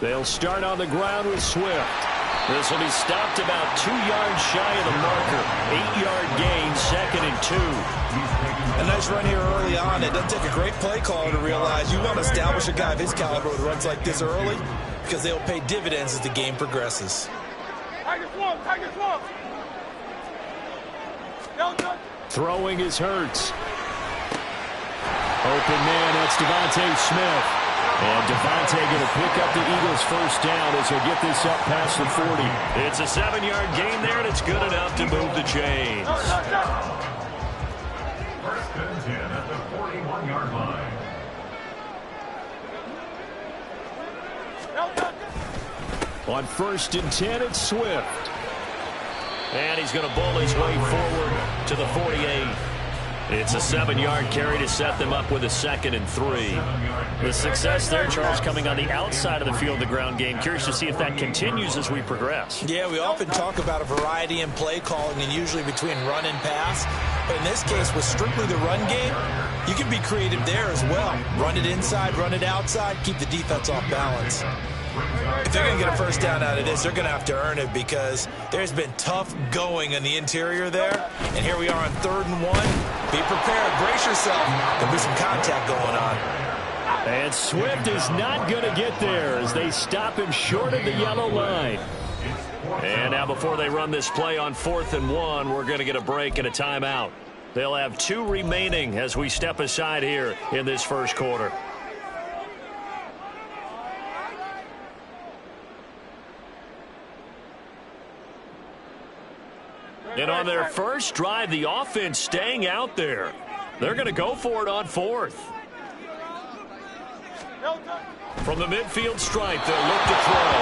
They'll start on the ground with Swift. This will be stopped about 2 yards shy of the marker. 8-yard gain, 2nd and 2. A nice run here early on. It doesn't take a great play caller to realize you want to establish a guy of his caliber with runs like this early because they'll pay dividends as the game progresses. Throwing is Hurts. Open man, that's Devontae Smith. And Devontae going to pick up the Eagles' first down as they get this up past the 40. It's a 7-yard gain there, and it's good enough to move the chains. First and 10 at the 41-yard line. On 1st and 10, it's Swift. And he's going to bull his way forward to the 48. It's a 7-yard carry to set them up with a 2nd and 3. The success there, Charles, coming on the outside of the field, the ground game. Curious to see if that continues as we progress. Yeah, we often talk about a variety in play calling and usually between run and pass. But in this case, with strictly the run game, you can be creative there as well. Run it inside, run it outside, keep the defense off balance. If they're going to get a first down out of this, they're going to have to earn it because there's been tough going in the interior there. And here we are on 3rd and 1. Be prepared. Brace yourself. There'll be some contact going on. And Swift is not going to get there as they stop him short of the yellow line. And now before they run this play on 4th and 1, we're going to get a break and a timeout. They'll have 2 remaining as we step aside here in this first quarter. And on their first drive, the offense staying out there. They're going to go for it on 4th. From the midfield stripe, they'll look to throw.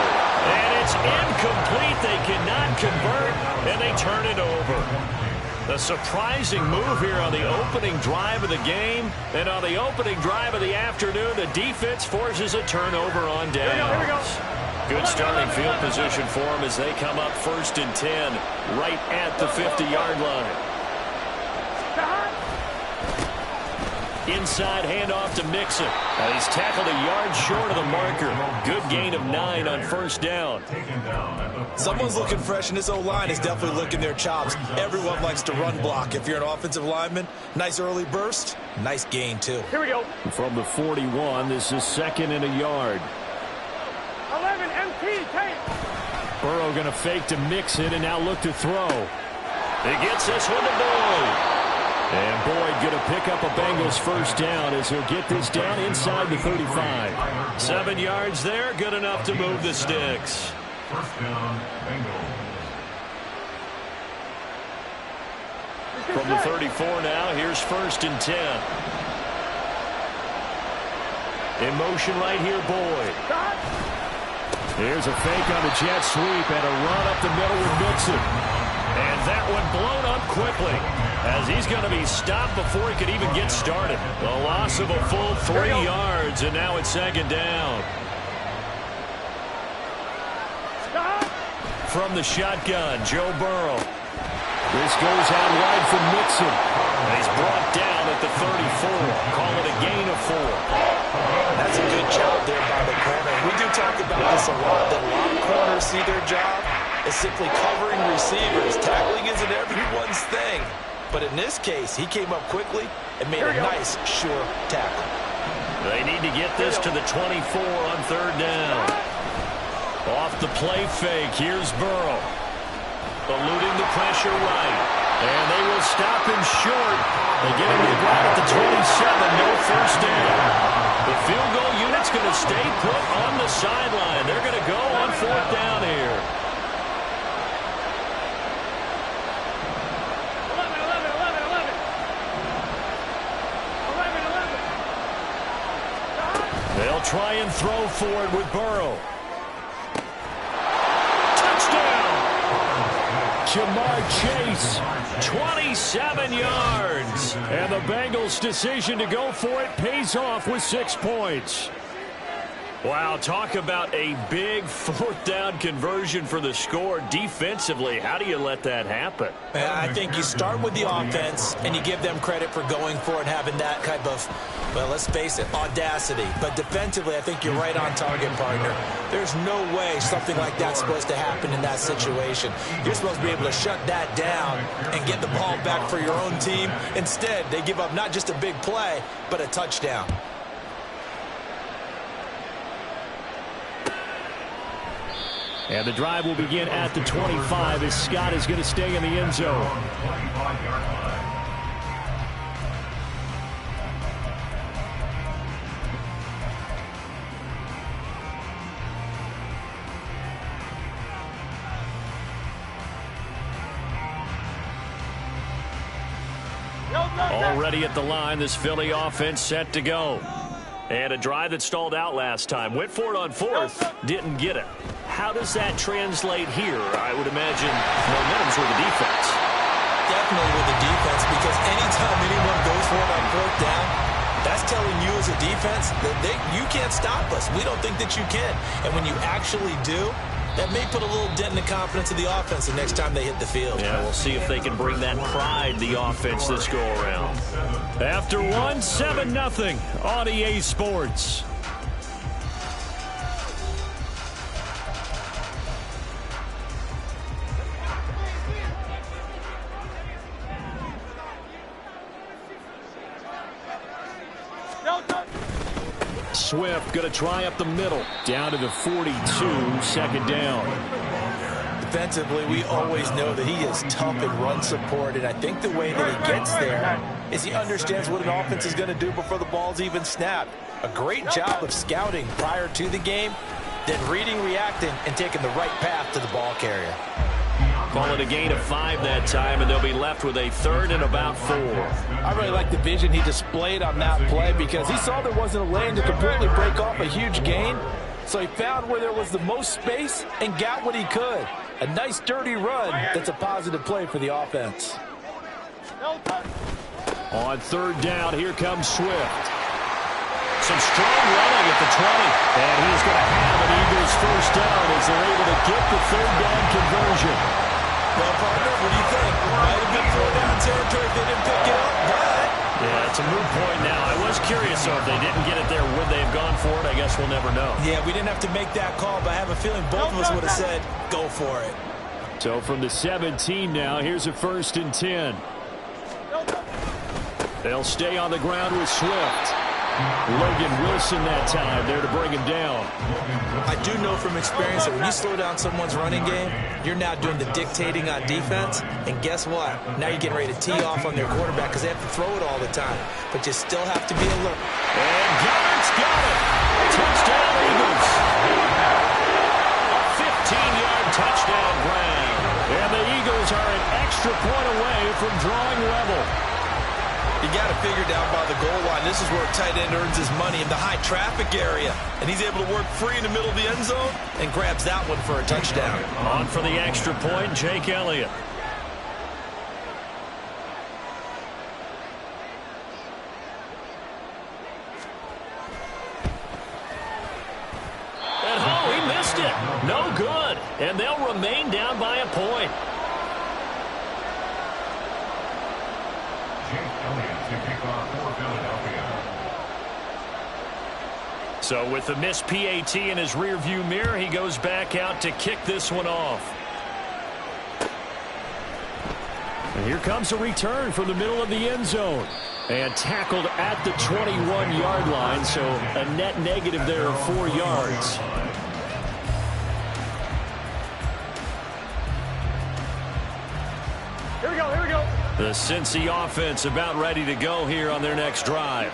And it's incomplete. They cannot convert, and they turn it over. A surprising move here on the opening drive of the game. And on the opening drive of the afternoon, the defense forces a turnover on downs. Here we go. Good starting field position for them as they come up 1st and 10 right at the 50-yard line. Inside handoff to Mixon. He's tackled a yard short of the marker. Good gain of 9 on 1st down. Someone's looking fresh, and this O-line is definitely licking their chops. Everyone likes to run block. If you're an offensive lineman, nice early burst, nice gain too. Here we go. From the 41, this is 2nd and a yard. 11 MT tape. Burrow going to fake to Mixon and now look to throw. He gets this one to Boyd. And Boyd going to pick up a Bengals first down as he'll get this down inside the 35. 7 yards there, good enough to move the sticks. First down, Bengals. From the 34 now, here's 1st and 10. In motion right here, Boyd. Here's a fake on the jet sweep and a run up the middle with Mixon. And that one blown up quickly as he's going to be stopped before he could even get started. The loss of a full 3 yards, and now it's 2nd down. From the shotgun, Joe Burrow. This goes out wide for Mixon. And he's brought down at the 34. Call it a gain of 4. That's a good job there by the corner. We do talk about this a lot, that a lot of corners see their job as simply covering receivers. Tackling isn't everyone's thing. But in this case, he came up quickly and made a nice, sure tackle. They need to get this to the 24 on 3rd down. Off the play fake, here's Burrow. Eluding the pressure right. And they will stop him short. They get him to the ground at the 27, no first down. The field goal unit's going to stay put on the sideline. They're going to go on 4th down here. 11. They'll try and throw for it with Burrow. Touchdown! Jamar Chase, 27 yards. And the Bengals' decision to go for it pays off with 6 points. Wow, talk about a big fourth down conversion for the score. Defensively, how do you let that happen? I think you start with the offense, and you give them credit for going for it, having that type of, well, let's face it, audacity. But defensively, I think you're right on target, partner. There's no way something like that's supposed to happen in that situation. You're supposed to be able to shut that down and get the ball back for your own team. Instead, they give up not just a big play, but a touchdown. And the drive will begin at the 25 as Scott is going to stay in the end zone. Already at the line, this Philly offense set to go. And a drive that stalled out last time. Went for it on fourth, didn't get it. How does that translate here? I would imagine momentum's with the defense. Definitely with the defense, because anytime anyone goes for it on fourth down, that's telling you as a defense that you can't stop us. We don't think that you can. And when you actually do, that may put a little dent in the confidence of the offense the next time they hit the field. Yeah, we'll see if they can bring that pride, the offense, this go-around. After one, 7-0 on EA Sports. Swift going to try up the middle. Down to the 42, second down. Defensively, we always know that he is tough in run support, and I think the way that he gets there is he understands what an offense is going to do before the ball's even snapped. A great job of scouting prior to the game, then reading, reacting, and taking the right path to the ball carrier. Call it a gain of 5 that time, and they'll be left with a third and about 4. I really like the vision he displayed on that play because he saw there wasn't a lane to completely break off a huge gain. So he found where there was the most space and got what he could. A nice dirty run that's a positive play for the offense. On third down, here comes Swift. Some strong running at the 20. And he's going to have an Eagles first down as they're able to get the third down conversion. Well, partner, what do you think? Might have been 4-down territory if they didn't pick it up, but... Yeah, it's a moot point now. I was curious, so if they didn't get it there, would they have gone for it? I guess we'll never know. Yeah, we didn't have to make that call, but I have a feeling both of us would have said, go for it. So from the 17 now, here's a 1st and 10. They'll stay on the ground with Swift. Logan Wilson that time there to bring him down. I do know from experience that when you slow down someone's running game, you're now doing the dictating on defense. And guess what? Now you're getting ready to tee off on their quarterback because they have to throw it all the time. But you still have to be alert. And Garrett's got it. Touchdown Eagles. 15-yard touchdown grab. And the Eagles are an extra point away from drawing level. You got to figure down by the goal line. This is where a tight end earns his money, in the high traffic area. And he's able to work free in the middle of the end zone and grabs that one for a touchdown. On for the extra point, Jake Elliott. And oh, he missed it. No good. And they'll remain down by a point. So with the missed PAT in his rearview mirror, he goes back out to kick this one off. And here comes a return from the middle of the end zone. And tackled at the 21-yard line, so a net negative there of 4 yards. Here we go, here we go. The Cincy offense about ready to go here on their next drive.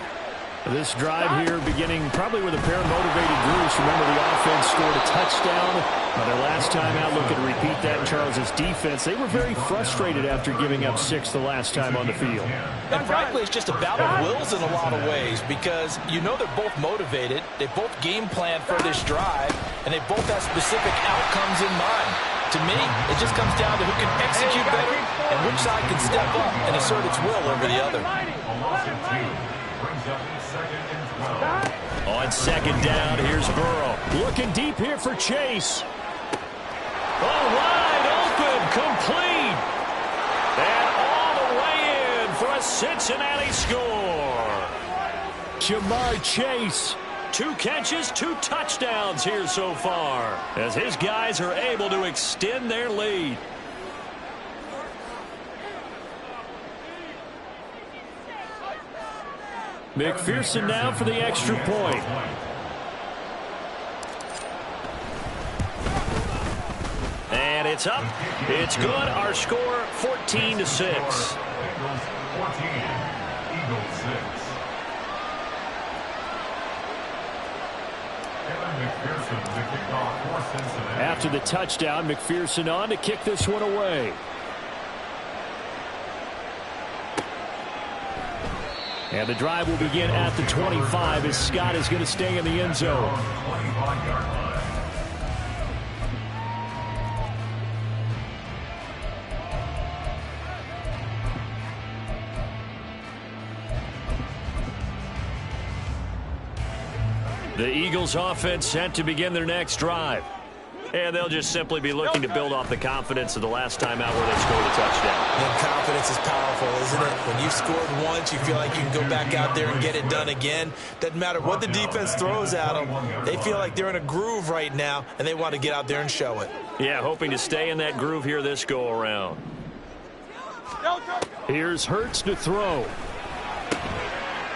This drive here beginning probably with a pair of motivated groups. Remember, the offense scored a touchdown. Their last time out, looking to repeat that in Charles' defense. They were very frustrated after giving up 6 the last time on the field. And frankly, it's just a battle of wills in a lot of ways because you know they're both motivated. They both game plan for this drive, and they both have specific outcomes in mind. To me, it just comes down to who can execute better and which side can step up and assert its will over the other. Brings up 2nd and 12. On 2nd down, here's Burrow. Looking deep here for Chase. Oh, wide open, complete. And all the way in for a Cincinnati score. Jamar Chase. 2 catches, 2 touchdowns here so far, as his guys are able to extend their lead. McPherson now for the extra point. And it's up. It's good. Our score 14-6. Bengals 14, Eagles 6. McPherson to kick off for Cincinnati. After the touchdown, McPherson on to kick this one away. And the drive will begin at the 25 as Scott is going to stay in the end zone. 25-yard line. The Eagles offense set to begin their next drive. And they'll just simply be looking to build off the confidence of the last time out where they scored a touchdown. And confidence is powerful, isn't it? When you've scored once, you feel like you can go back out there and get it done again. Doesn't matter what the defense throws at them. They feel like they're in a groove right now, and they want to get out there and show it. Yeah, hoping to stay in that groove here this go-around. Here's Hurts to throw.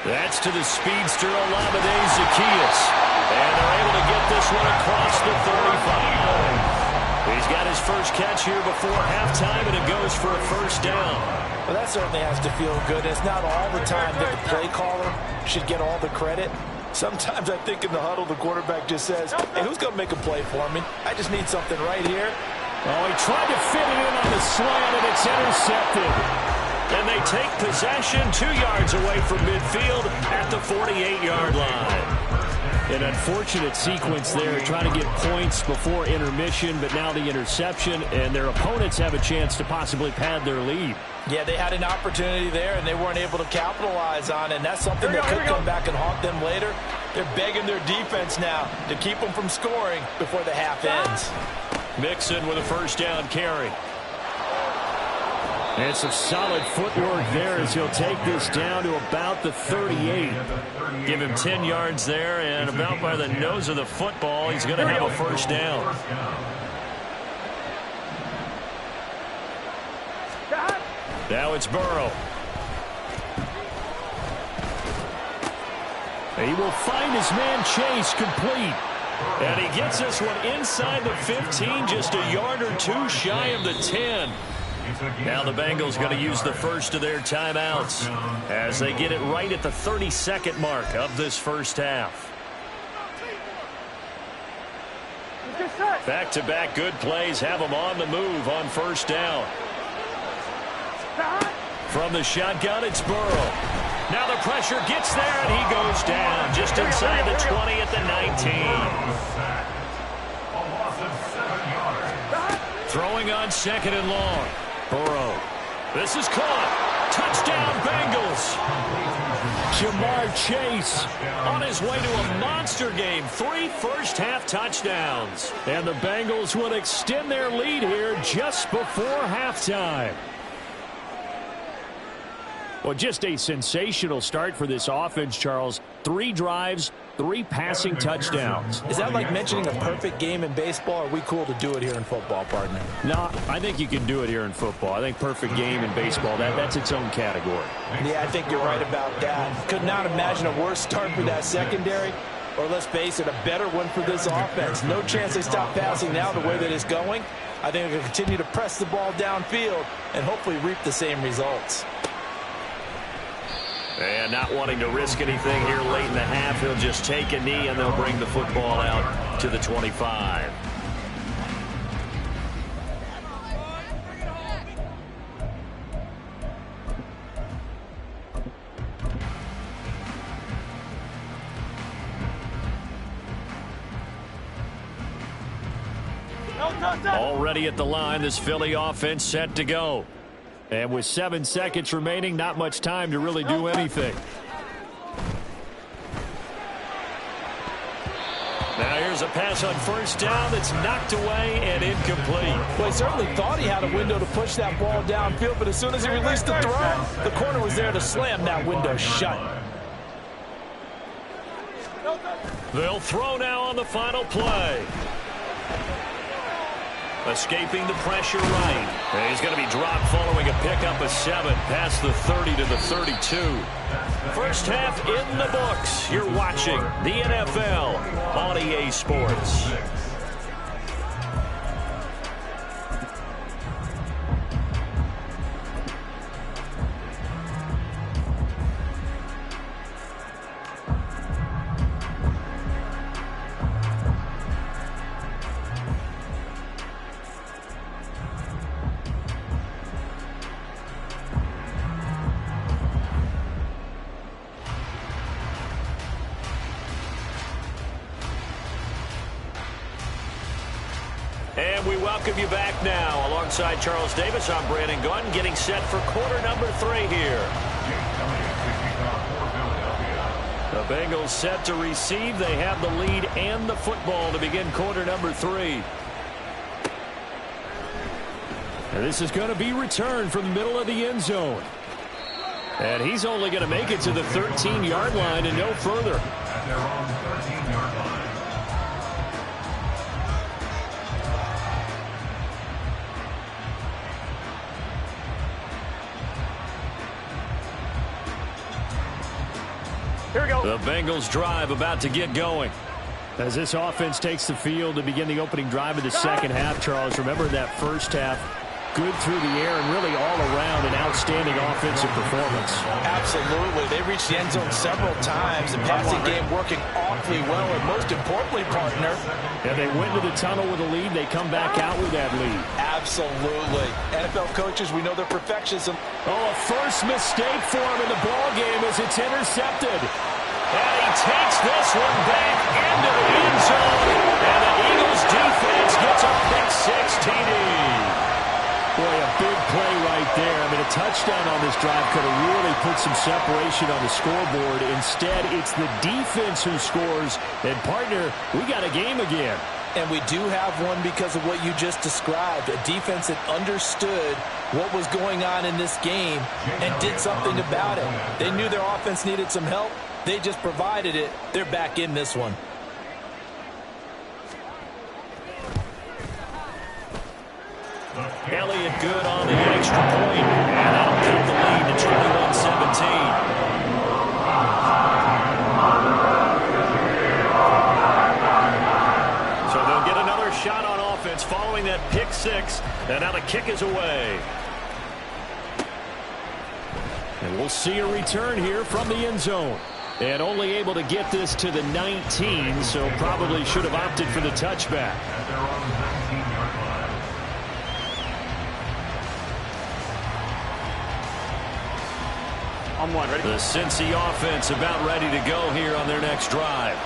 That's to the speedster, Olamide Zaccheaus. And they're able to get this one across the 35. He's got his first catch here before halftime, and it goes for a first down. Well, that certainly has to feel good. It's not all the time that the play caller should get all the credit. Sometimes I think in the huddle, the quarterback just says, hey, who's going to make a play for me? I just need something right here. Oh, he tried to fit it in on the slant, and it's intercepted. And they take possession 2 yards away from midfield at the 48-yard line. An unfortunate sequence there, trying to get points before intermission, but now the interception, and their opponents have a chance to possibly pad their lead. Yeah, they had an opportunity there, and they weren't able to capitalize on it, and that's something that could come back and haunt them later. They're begging their defense now to keep them from scoring before the half ends. Mixon with a first down carry. And some solid footwork there as he'll take this down to about the 38. Give him 10 yards there, and about by the nose of the football, he's going to have a first down. Now it's Burrow. He will find his man Chase complete. And he gets this one inside the 15, just a yard or two shy of the 10. Now the Bengals going to use the first of their timeouts as they get it right at the 32nd mark of this first half. Back-to-back good plays have them on the move on first down. From the shotgun, it's Burrow. Now the pressure gets there, and he goes down just inside the 20 at the 19. Throwing on 2nd and long. Burrow. This is caught. Touchdown, Bengals. Jamar Chase on his way to a monster game. 3 first-half touchdowns. And the Bengals will extend their lead here just before halftime. Well, just a sensational start for this offense, Charles. 3 drives, 3 passing touchdowns. Is that like mentioning a perfect game in baseball? Or are we cool to do it here in football, partner? No, I think you can do it here in football. I think perfect game in baseball, that's its own category. Yeah, I think you're right about that. Could not imagine a worse start for that secondary. Or let's face it, a better one for this offense. No chance they stop passing now the way that it's going. I think they're going to continue to press the ball downfield and hopefully reap the same results. And not wanting to risk anything here late in the half, he'll just take a knee and they'll bring the football out to the 25. Already at the line, this Philly offense set to go. And with 7 seconds remaining, not much time to really do anything. Now here's a pass on first down that's knocked away and incomplete. Well, he certainly thought he had a window to push that ball downfield, but as soon as he released the throw, the corner was there to slam that window shut. They'll throw now on the final play. Escaping the pressure right. And he's going to be dropped following a pickup of 7 past the 30 to the 32. First half in the books. You're watching the NFL on EA Sports. And we welcome you back now. Alongside Charles Davis, I'm Brandon Gunn, getting set for quarter number 3 here. The Bengals set to receive. They have the lead and the football to begin quarter number 3. And this is going to be returned from the middle of the end zone. And he's only going to make it to the 13-yard line and no further. At their own 13-yard line. Here we go. The Bengals drive about to get going. As this offense takes the field to begin the opening drive of the second half, Charles, remember that first half, good through the air and really all around an outstanding offensive performance. Absolutely. They reached the end zone several times. The passing game working awfully well, and most importantly, partner, And they went into the tunnel with a lead. They come back out with that lead. absolutely. NFL coaches, we know their perfectionism. Oh, a first mistake for him in the ball game as it's intercepted. And he takes this one back into the end zone. And the Eagles defense gets a pick 6 TD. Boy, a big play right there. I mean, a touchdown on this drive could have really put some separation on the scoreboard. Instead, it's the defense who scores. And, partner, we got a game again. And we do have one because of what you just described. A defense that understood what was going on in this game and did something about it. They knew their offense needed some help. They just provided it. They're back in this one. Elliott good on the extra point. And that'll cut the lead to 21-17. So they'll get another shot on offense following that pick 6. And now the kick is away. And we'll see a return here from the end zone. And only able to get this to the 19, so probably should have opted for the touchback. At their own 19-yard line. On one, ready? The Cincy offense about ready to go here on their next drive.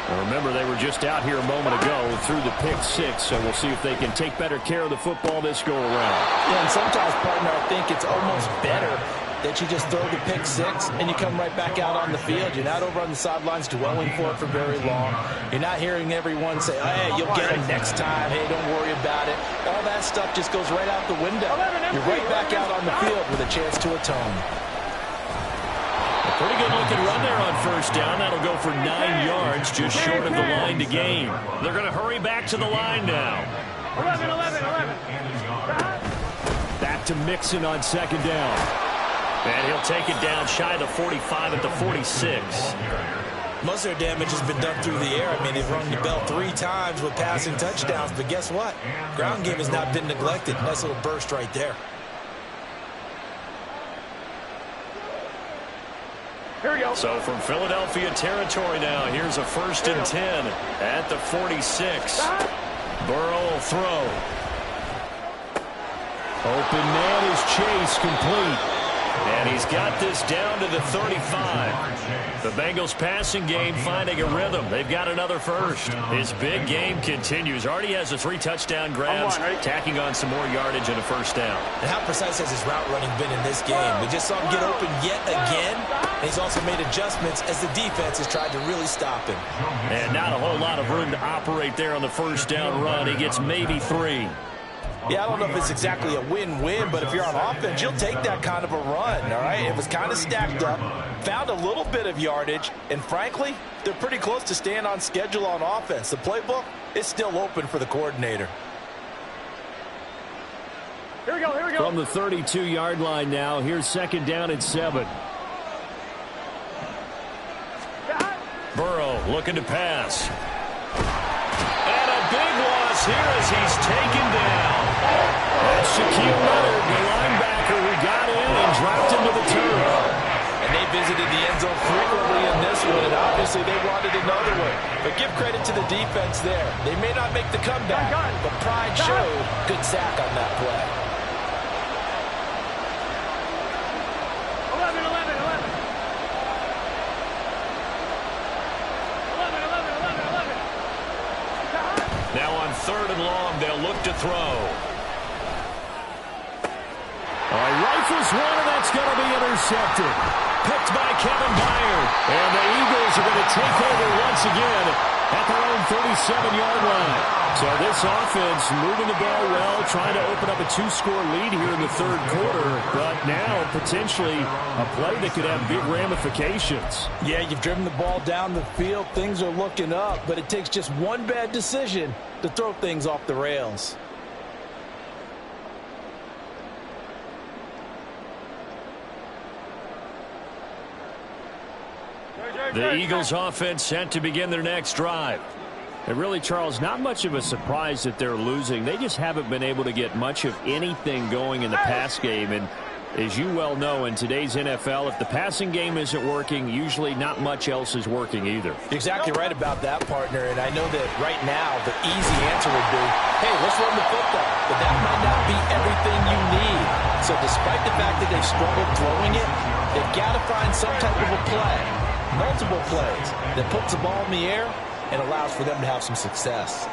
Well, remember, they were just out here a moment ago through the pick 6, so we'll see if they can take better care of the football this go-around. Yeah, and sometimes, partner, I think it's almost better that you just throw the pick 6 and you come right back out on the field. You're not over on the sidelines dwelling for it for very long. You're not hearing everyone say, hey, you'll get it next time. Hey, don't worry about it. All that stuff just goes right out the window. You're right back out on the field with a chance to atone. A pretty good looking run there on first down. That'll go for 9 yards, just short of the line to gain. They're going to hurry back to the line now. 11. Back to Mixon on second down. And he'll take it down shy of the 45 at the 46. Most of their damage has been done through the air. I mean, they've rung the bell 3 times with passing touchdowns, but guess what? Ground game has not been neglected. Nice little burst right there. Here we go. So from Philadelphia territory now, here's a 1st and 10 at the 46. Burrow will throw. Open man is Chase, complete. And he's got this down to the 35. The Bengals passing game finding a rhythm. They've got another first. His big game continues. Already has a 3 touchdown grabs, tacking on some more yardage and a first down. And how precise has his route running been in this game? We just saw him get open yet again. And he's also made adjustments as the defense has tried to really stop him. And not a whole lot of room to operate there on the first down run. He gets maybe 3. Yeah, I don't know if it's exactly a win-win, but if you're on offense, you'll take that kind of a run, all right? It was kind of stacked up, found a little bit of yardage, and frankly, they're pretty close to staying on schedule on offense. The playbook is still open for the coordinator. Here we go, here we go. From the 32-yard line now, here's 2nd down and 7. Burrow looking to pass. And a big loss here as he's taken down. That's Shaquille Leonard, the linebacker who got in and dropped into the turf. And they visited the end zone frequently in this one, and obviously they wanted another one. But give credit to the defense there. They may not make the comeback, but pride showed. Good sack on that play. 11. Now on 3rd and long, they'll look to throw. Rifles one, and that's going to be intercepted. Picked by Kevin Byard. And the Eagles are going to take over once again at their own 37-yard line. So this offense moving the ball well, trying to open up a 2-score lead here in the 3rd quarter. But now potentially a play that could have big ramifications. Yeah, you've driven the ball down the field. Things are looking up, but it takes just one bad decision to throw things off the rails. The Eagles offense set to begin their next drive. And really, Charles, not much of a surprise that they're losing. They just haven't been able to get much of anything going in the pass game. And as you well know, in today's NFL, if the passing game isn't working, usually not much else is working either. You're exactly right about that, partner. And I know that right now the easy answer would be, hey, let's run the football. But that might not be everything you need. So despite the fact that they've struggled throwing it, they've got to find some type of a play, multiple plays, that puts the ball in the air and allows for them to have some success.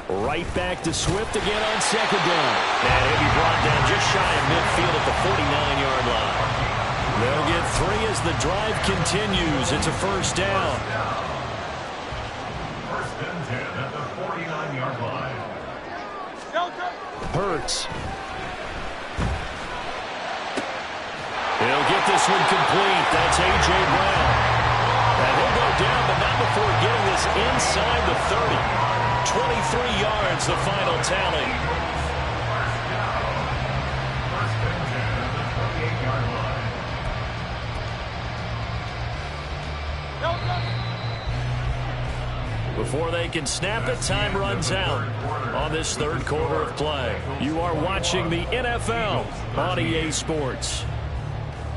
Right back to Swift again on 2nd down. And he'll be brought down just shy of midfield at the 49-yard line. They'll get 3 as the drive continues. It's a first down. 1st and 10 at the 49-yard line. Hurts. He'll get this one complete. That's A.J. Brown. And he'll go down, but not before getting this inside the 30. 23 yards, the final tally. 1st and 10 at the 28-yard line. Before they can snap it, time runs out on this 3rd quarter of play. You are watching the NFL on EA Sports.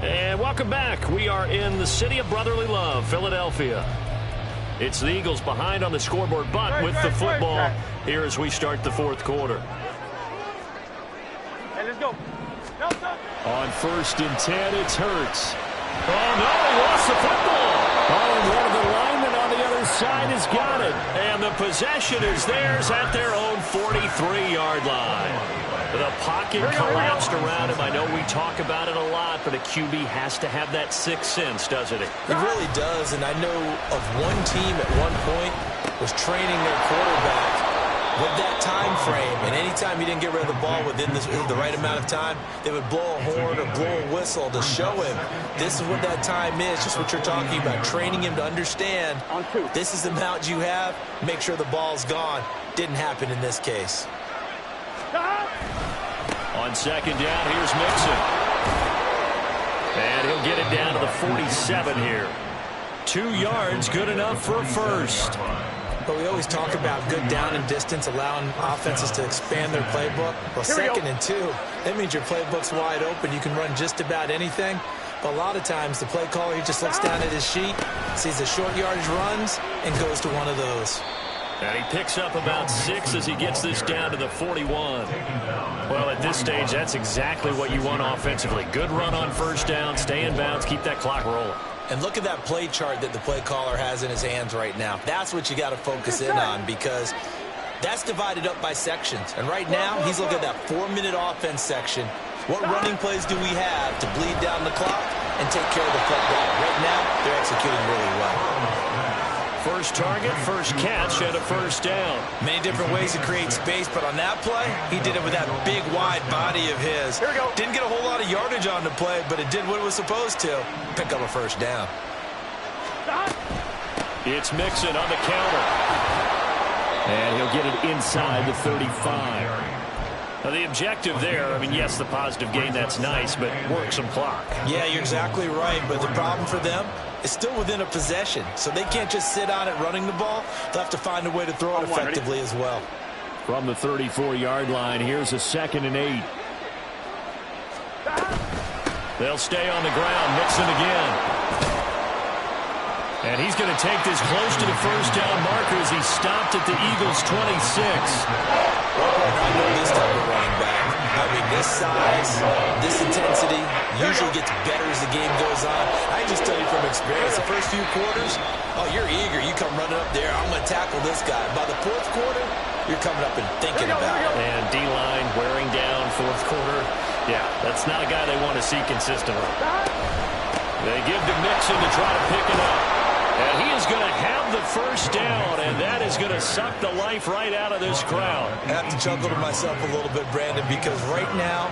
And welcome back. We are in the city of brotherly love, Philadelphia. It's the Eagles behind on the scoreboard, but with the football here as we start the 4th quarter. Hey, let's go. On 1st and 10, it's Hurts. Oh, no, he lost the football. Oh, and one of the linemen on the other side has got it. And the possession is theirs at their own 43-yard line. The pocket collapsed around him. I know we talk about it a lot, but a QB has to have that 6th sense, doesn't it? It really does, and I know of one team at one point was training their quarterback with that time frame, and anytime he didn't get rid of the ball within the right amount of time, they would blow a horn or blow a whistle to show him this is what that time is, just what you're talking about, training him to understand this is the amount you have, make sure the ball's gone. Didn't happen in this case. On 2nd down, here's Mixon. And he'll get it down to the 47 here. 2 yards, good enough for a first. But we always talk about good down and distance, allowing offenses to expand their playbook. Well, 2nd and 2, that means your playbook's wide open. You can run just about anything. But a lot of times the play caller, he just looks down at his sheet, sees the short yardage runs, and goes to one of those. And he picks up about 6 as he gets this down to the 41. Well, at this stage, that's exactly what you want offensively. Good run on first down, stay in bounds, keep that clock rolling. And look at that play chart that the play caller has in his hands right now. That's what you got to focus in on, because that's divided up by sections. And right now, he's looking at that 4-minute offense section. What running plays do we have to bleed down the clock and take care of the football? Right now, they're executing really well. First target, first catch, and a first down. Many different ways to create space, but on that play, he did it with that big, wide body of his. Here we go. Didn't get a whole lot of yardage on the play, but it did what it was supposed to. Pick up a first down. It's Mixon on the counter. And he'll get it inside the 35. Now the objective there, I mean, yes, the positive gain, that's nice, but work some clock. Yeah, you're exactly right, but the problem for them is still within a possession, so they can't just sit on it running the ball. They'll have to find a way to throw it effectively as well. From the 34-yard line, here's a 2nd and 8. They'll stay on the ground. Mixon again. And he's going to take this close to the first down marker as he stopped at the Eagles' 26. I know this type of running back. I mean, this size, this intensity usually gets better as the game goes on. I can just tell you from experience, the first few quarters, oh, you're eager. You come running up there. I'm going to tackle this guy. By the fourth quarter, you're coming up and thinking about it. And D-line wearing down fourth quarter. Yeah, that's not a guy they want to see consistently. They give to Mixon to try to pick it up. And he is going to have the first down, and that is going to suck the life right out of this crowd. I have to chuckle to myself a little bit, Brandon, because right now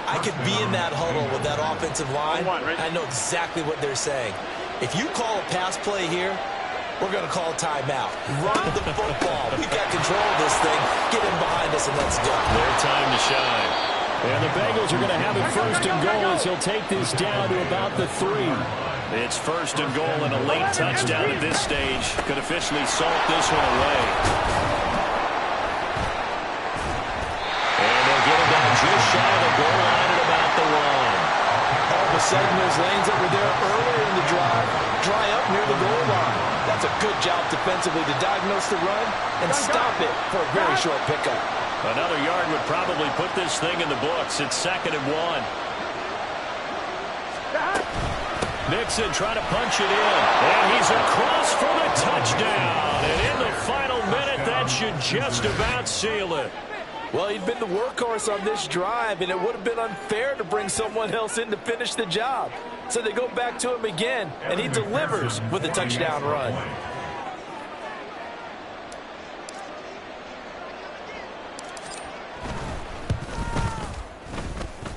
I could be in that huddle with that offensive line. I know exactly what they're saying. If you call a pass play here, we're going to call a timeout. Run the football. We've got control of this thing. Get in behind us and let's go. Their time to shine. And the Bengals are going to have it 1st and goal as he'll take this down to about the 3. It's 1st and goal and a late touchdown at this stage. Could officially salt this one away. And they'll get it down just shy of the goal line at about the 1. All of a sudden, those lanes that were there earlier in the drive dry up near the goal line. That's a good job defensively to diagnose the run and stop it for a very short pickup. Another yard would probably put this thing in the books. It's 2nd and 1. Mixon trying to punch it in. And he's across for the touchdown. And in the final minute, that should just about seal it. Well, he'd been the workhorse on this drive, and it would have been unfair to bring someone else in to finish the job. So they go back to him again, and he delivers with a touchdown run.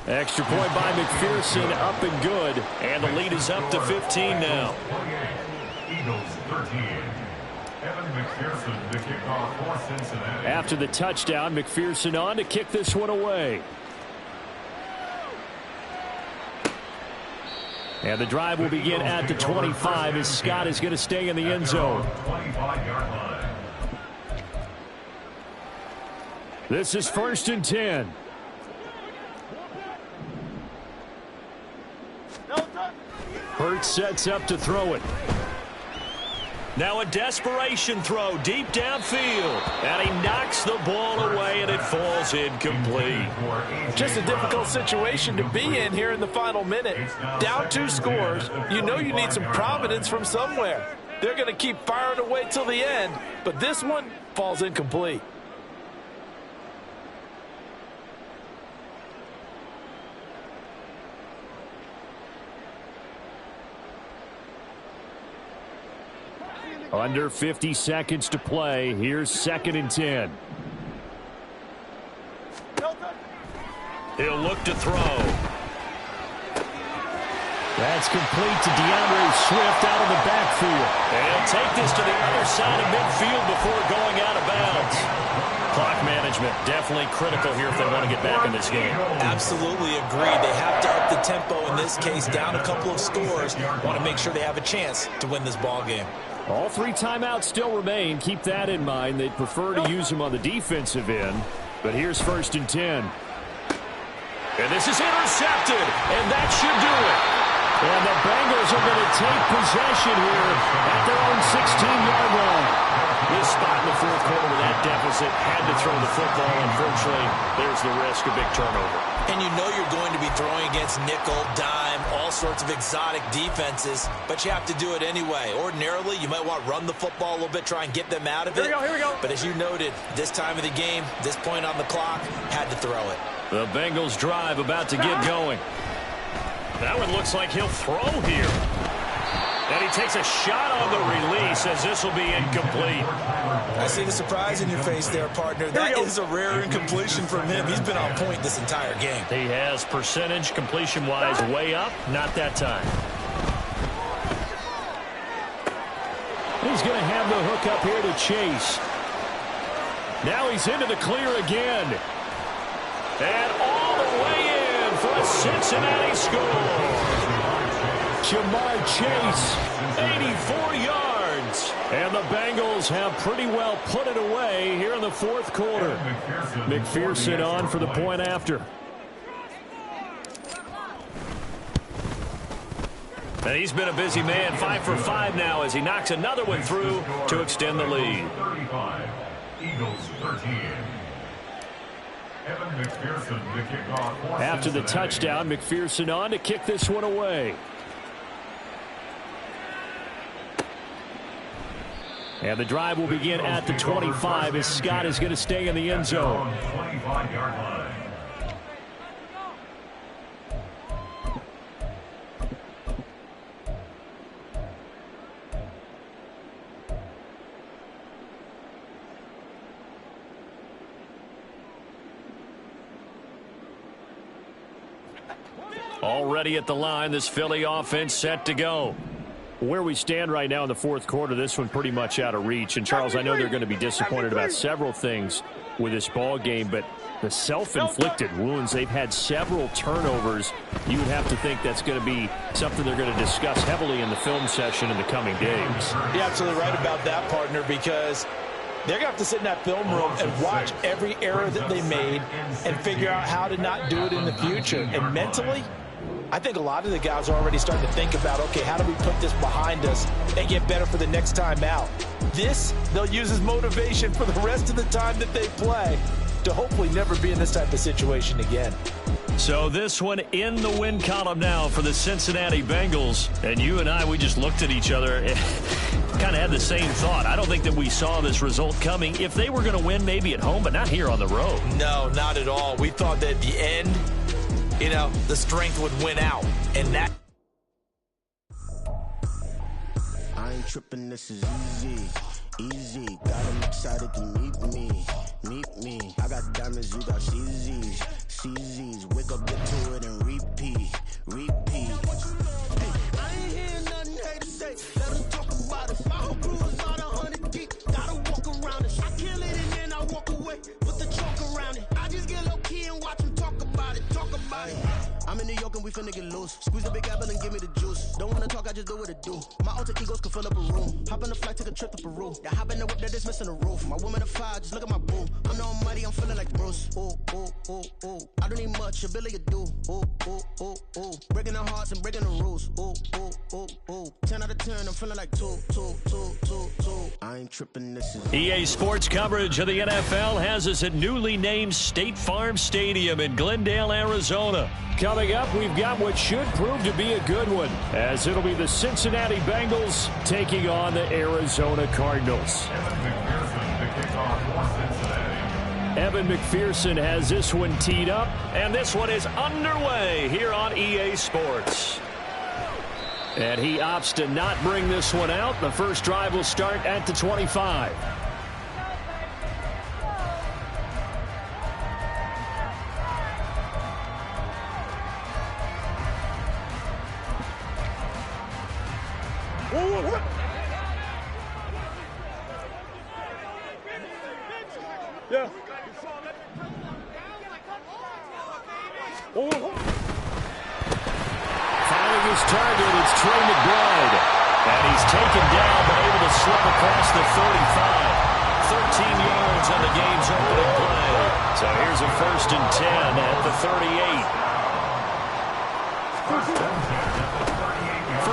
Extra point by McPherson, up and good. And the lead is up to 15 now. Eagles 13. Evan McPherson to kick off for Cincinnati. After the touchdown, McPherson on to kick this one away. And the drive will begin at the 25 as Scott is going to stay in the end zone. 25-yard line. This is 1st and 10. Hurts sets up to throw it. Now a desperation throw deep downfield. And he knocks the ball away, and it falls incomplete. Just a difficult situation to be in here in the final minute. Down 2 scores. You know you need some providence from somewhere. They're going to keep firing away till the end, but this one falls incomplete. Under 50 seconds to play. Here's 2nd and 10. He'll look to throw. That's complete to DeAndre Swift out of the backfield. And he'll take this to the other side of midfield before going out of bounds. Clock management definitely critical here if they want to get back in this game. Absolutely agreed. They have to up the tempo in this case, down a couple of scores. Want to make sure they have a chance to win this ball game. All 3 timeouts still remain. Keep that in mind. They'd prefer to use them on the defensive end. But here's 1st and 10. And this is intercepted, and that should do it. And the Bengals are going to take possession here at their own 16-yard line. This spot in the fourth quarter with that deficit had to throw the football. Unfortunately, there's the risk of big turnover. And you know you're going to be throwing against nickel, dime, all sorts of exotic defenses, but you have to do it anyway. Ordinarily, you might want to run the football a little bit, try and get them out of it. Here we go. But as you noted, this time of the game, this point on the clock, had to throw it. The Bengals drive about to get going. That one looks like he'll throw here. And he takes a shot on the release as this will be incomplete. I see the surprise in your face there, partner. That is a rare incompletion from him. He's been on point this entire game. He has percentage completion-wise way up. Not that time. He's going to have the hook up here to Chase. Now he's into the clear again. And all the way in for a Cincinnati score. Ja'Marr Chase, 84 yards. And the Bengals have pretty well put it away here in the fourth quarter. McPherson on for the point after. And he's been a busy man, 5 for 5 now as he knocks another one through to extend the lead. 35, Eagles 13. Evan McPherson, the kickoff for After the Cincinnati. touchdown, McPherson on to kick this one away. And the drive will begin at the 25 as Scott is going to stay in the end zone. 25-yard line. Already at the line, this Philly offense set to go. Where we stand right now in the fourth quarter, this one pretty much out of reach. And, Charles, I know they're going to be disappointed about several things with this ball game, but the self-inflicted wounds, they've had several turnovers. You would have to think that's going to be something they're going to discuss heavily in the film session in the coming days. You're absolutely right about that, partner, because they're going to have to sit in that film room and watch every error that they made and figure out how to not do it in the future. And mentally, I think a lot of the guys are already starting to think about, okay, how do we put this behind us and get better for the next time out? This, they'll use as motivation for the rest of the time that they play to hopefully never be in this type of situation again. So this one in the win column now for the Cincinnati Bengals. And you and I, we just looked at each other and kind of had the same thought. I don't think that we saw this result coming. If they were going to win, maybe at home, but not here on the road. No, not at all. We thought that at the end, you know, the strength would win out. And that... I ain't tripping, this is easy. Easy, got them excited to meet me. Meet me. I got diamonds, you got CZs. CZs, wake up, get to it, and repeat. Repeat. Hey, I ain't hearing nothing hate to say. Let us talk about it. My whole crew is about 100 deep. Gotta walk around it. I kill it and then I walk away. Put the chalk around it. I just get low key and watch them talk about it. Talk about it. I'm in New York and we finna get loose. Squeeze the big apple and give me the juice. Don't wanna talk, I just do what it do. My alter egos can fill up a room. Hop on the flight, take a trip to Peru. Yeah, hop in the whip that is missing the roof. My woman a fire, just look at my boo. I'm the almighty, I'm feeling like Bruce. Ooh, ooh, ooh, ooh. I don't need much, ability to do. Ooh, ooh, ooh, ooh. Breaking the hearts and breaking the rules. Ooh, ooh, ooh, ooh. 10 out of 10, I'm feeling like 2. I ain't tripping, this is EA Sports coverage of the NFL has us at newly named State Farm Stadium in Glendale, Arizona. Coming up, we've got what should prove to be a good one, as it'll be the Cincinnati Bengals taking on the Arizona Cardinals. Evan McPherson, the kickoff for Cincinnati. Evan McPherson has this one teed up. And this one is underway here on EA Sports. And he opts to not bring this one out. The first drive will start at the 25. Yeah. Finding his target, it's Trey McBride. And he's taken down but able to slip across the 35. 13 yards on the game's opening play. So here's a 1st and 10 at the 38.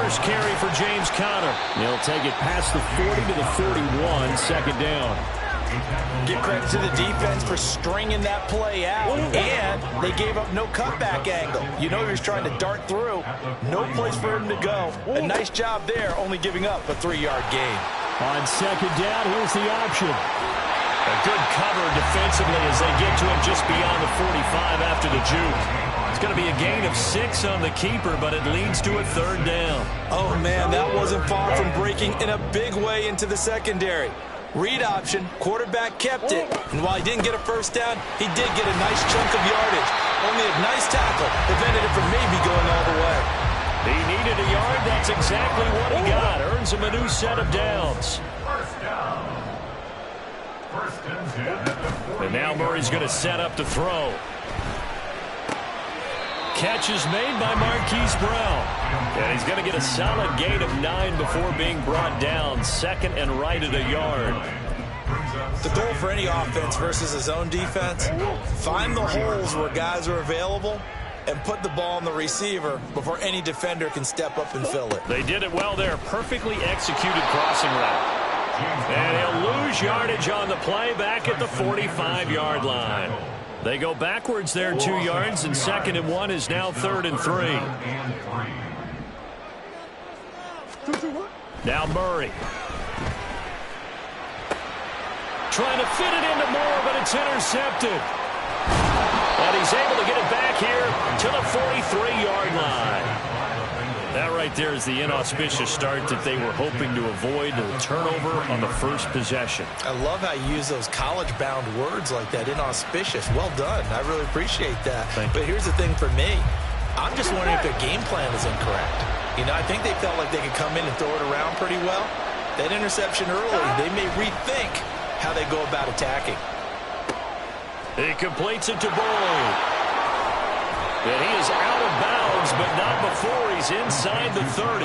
first carry for James Conner. He'll take it past the 40 to the 41, second down. Give credit to the defense for stringing that play out, and they gave up no cutback angle. You know he was trying to dart through. No place for him to go. A nice job there, only giving up a 3-yard gain. On second down, here's the option. A good cover defensively as they get to him just beyond the 45 after the juke. It's going to be a gain of 6 on the keeper, but it leads to a third down. Oh, man, that wasn't far from breaking in a big way into the secondary. Read option, quarterback kept it, and while he didn't get a first down, he did get a nice chunk of yardage. Only a nice tackle prevented it from maybe going all the way. He needed a yard. That's exactly what he got. Earns him a new set of downs. First down. First and 10 at the 40. And now Murray's going to set up to throw. Catch is made by Marquise Brown. And he's going to get a solid gain of 9 before being brought down. Second and right at a yard. The goal for any offense versus his own defense, find the holes where guys are available and put the ball on the receiver before any defender can step up and fill it. They did it well there. Perfectly executed crossing route. And he'll lose yardage on the play back at the 45-yard line. They go backwards there 2 yards, and second and 1 is now third and 3. Now Murray. Trying to fit it into Moore, but it's intercepted. And he's able to get it back here to the 43-yard line. That right there is the inauspicious start that they were hoping to avoid, the turnover on the first possession. I love how you use those college-bound words like that, inauspicious. Well done. I really appreciate that. But here's the thing for me. I'm just wondering if their game plan is incorrect. You know, I think they felt like they could come in and throw it around pretty well. That interception early, they may rethink how they go about attacking. He completes it to Boyd. And he is out of bounds, but not before he's inside the 30.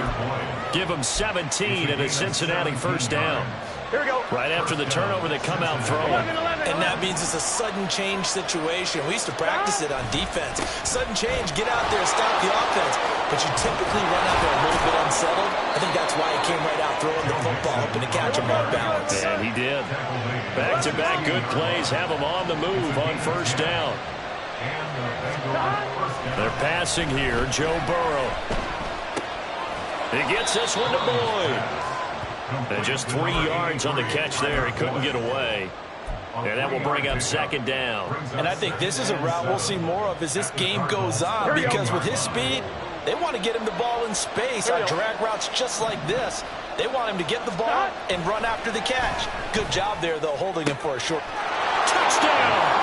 Give him 17 and a Cincinnati first down. Here we go. Right after the turnover, they come out throwing. And that means it's a sudden change situation. We used to practice it on defense. Sudden change, get out there, stop the offense. But you typically run out there a little bit unsettled. I think that's why he came right out throwing the football, hoping to catch him off balance. And he did. Back-to-back good plays have him on the move on first down. They're passing here. Joe Burrow. He gets this one to Boyd. And just 3 yards on the catch there. He couldn't get away. And that will bring up second down. And I think this is a route we'll see more of as this game goes on, because with his speed, they want to get him the ball in space on drag routes just like this. They want him to get the ball and run after the catch. Good job there, though, holding him for a short Touchdown!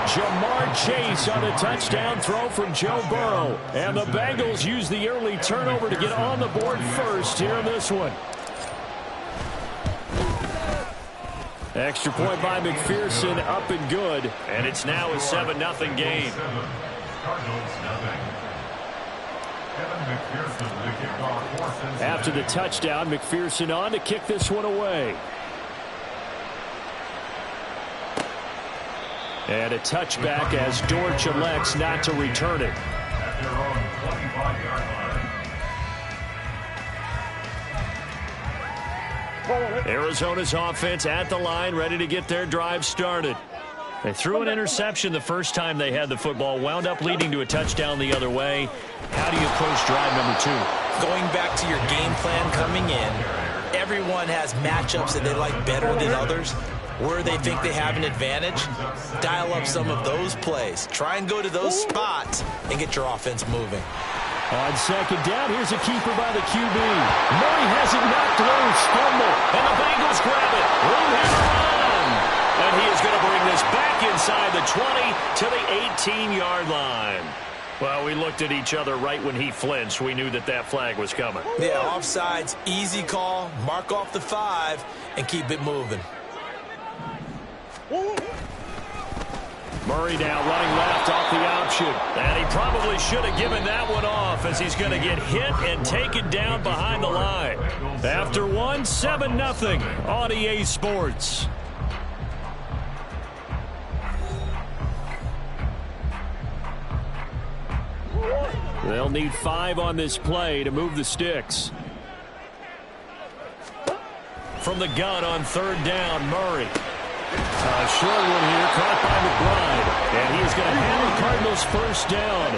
Jamar Chase on a touchdown throw from Joe Burrow. And the Bengals use the early turnover to get on the board first here in this one. Extra point by McPherson, up and good. And it's now a 7-0 game. After the touchdown, McPherson on to kick this one away. And a touchback as Dortch elects not to return it. Arizona's offense at the line, ready to get their drive started. They threw an interception the first time they had the football, wound up leading to a touchdown the other way. How do you approach drive number 2? Going back to your game plan coming in, everyone has matchups that they like better than others. Where they think they have an advantage, dial up some of those plays. Try and go to those spots and get your offense moving. On second down, here's a keeper by the QB. Murray has it knocked loose. Fumble. And the Bengals grab it. Room him to run. And he is going to bring this back inside the 20 to the 18-yard line. Well, we looked at each other right when he flinched. We knew that that flag was coming. Yeah, offsides, easy call. Mark off the 5 and keep it moving. Murray now running left off the option. And he probably should have given that one off as he's going to get hit and taken down behind the line. After 1, 7-0 on EA Sports. They'll need 5 on this play to move the sticks. From the gun on third down, Murray. Short one here, caught by McBride. And he is going to have the Cardinals first down.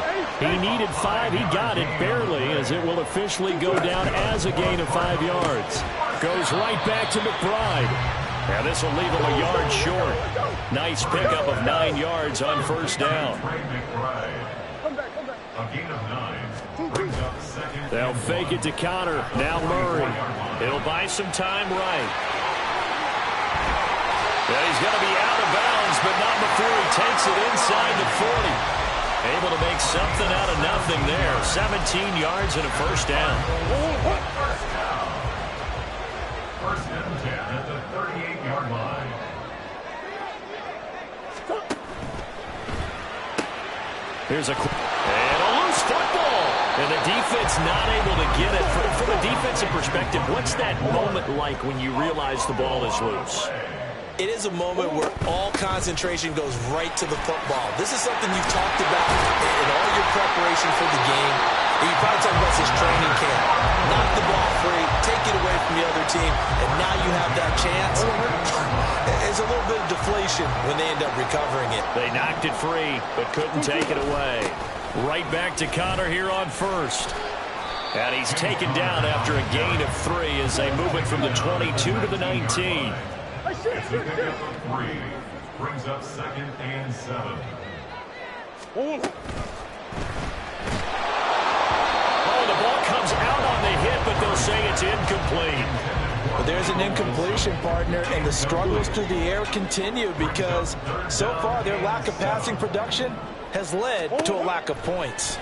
He needed 5. He got it barely, as it will officially go down as a gain of 5 yards. Goes right back to McBride. Now this will leave him a yard short. Nice pickup of 9 yards on first down. They'll fake it to Connor. Now Murray. He'll buy some time right. Yeah, he's going to be out of bounds, but not before he takes it inside the 40. Able to make something out of nothing there. 17 yards and a first down. First and 10 at the 38-yard line. Here's a loose football. And the defense not able to get it. From a defensive perspective, what's that moment like when you realize the ball is loose? It is a moment where all concentration goes right to the football. This is something you've talked about in all your preparation for the game. And you probably talked about this training camp. Knock the ball free, take it away from the other team, and now you have that chance. There's a little bit of deflation when they end up recovering it. They knocked it free, but couldn't take it away. Right back to Connor here on first. And he's taken down after a gain of 3 as they move it from the 22 to the 19. It's a pickup of 3. Brings up 2nd and 7. Oh, the ball comes out on the hit, but they'll say it's incomplete. But there's an incompletion, partner, and the struggles through the air continue because so far their lack of passing production has led to a lack of points.